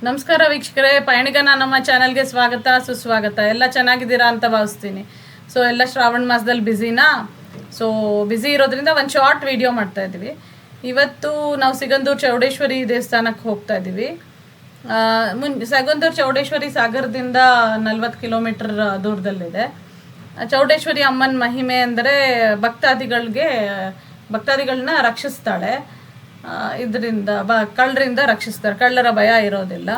ನಮಸ್ಕಾರ ವೀಕ್ಷಕರೇ, ಪಯಣಿಗನ ನಮ್ಮ ಚಾನಲ್ಗೆ ಸ್ವಾಗತ ಸುಸ್ವಾಗತ. ಎಲ್ಲ ಚೆನ್ನಾಗಿದ್ದೀರಾ ಅಂತ ಭಾವಿಸ್ತೀನಿ. ಸೊ ಎಲ್ಲ ಶ್ರಾವಣ ಮಾಸದಲ್ಲಿ ಬ್ಯುಸಿನಾ? ಸೊ ಬ್ಯುಸಿ ಇರೋದ್ರಿಂದ ಒಂದು ಶಾರ್ಟ್ ವಿಡಿಯೋ ಮಾಡ್ತಾ ಇದ್ದೀವಿ. ಇವತ್ತು ನಾವು ಸಿಗಂದೂರು ಚೌಡೇಶ್ವರಿ ದೇವಸ್ಥಾನಕ್ಕೆ ಹೋಗ್ತಾ ಇದ್ದೀವಿ. ಸಿಗಂದೂರು ಚೌಡೇಶ್ವರಿ ಸಾಗರದಿಂದ 40 ಕಿಲೋಮೀಟರ್ ದೂರದಲ್ಲಿದೆ. ಚೌಡೇಶ್ವರಿ ಅಮ್ಮನ ಮಹಿಮೆ ಅಂದರೆ ಭಕ್ತಾದಿಗಳನ್ನ ರಕ್ಷಿಸ್ತಾಳೆ. ಇದರಿಂದ ಕಳ್ಳರಿಂದ ರಕ್ಷಿಸ್ತಾರೆ, ಕಳ್ಳರ ಭಯ ಇರೋದಿಲ್ಲ.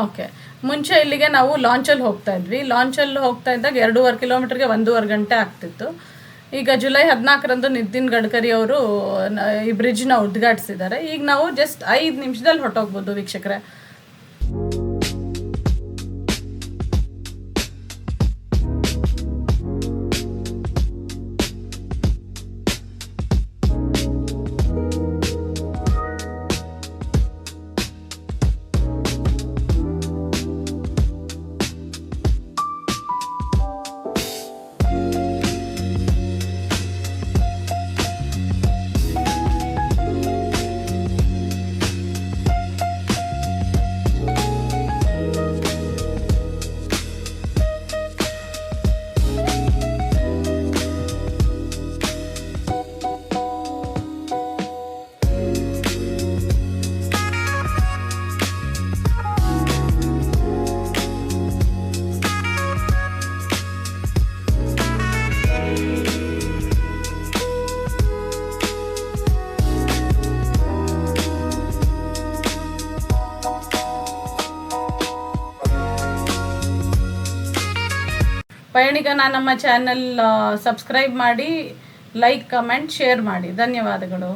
ಓಕೆ, ಮುಂಚೆ ಇಲ್ಲಿಗೆ ನಾವು ಲಾಂಚಲ್ಲಿ ಹೋಗ್ತಾ ಇದ್ವಿ. ಲಾಂಚಲ್ಲಿ ಹೋಗ್ತಾ ಇದ್ದಾಗ 2.5 ಕಿಲೋಮೀಟರ್ಗೆ 1.5 ಗಂಟೆ ಆಗ್ತಿತ್ತು. ಈಗ ಜುಲೈ 14ರಂದು ನಿತಿನ್ ಗಡ್ಕರಿ ಅವರು ಈ ಬ್ರಿಡ್ಜ್ನ ಉದ್ಘಾಟಿಸಿದ್ದಾರೆ. ಈಗ ನಾವು ಜಸ್ಟ್ 5 ನಿಮಿಷದಲ್ಲಿ ಹೊರಟೋಗ್ಬೋದು ವೀಕ್ಷಕರೇ. ಪಯಣಿಗನ ನಮ್ಮ ಚಾನಲ್ ಸಬ್ಸ್ಕ್ರೈಬ್ ಮಾಡಿ, ಲೈಕ್, ಕಮೆಂಟ್, ಶೇರ್ ಮಾಡಿ. ಧನ್ಯವಾದಗಳು.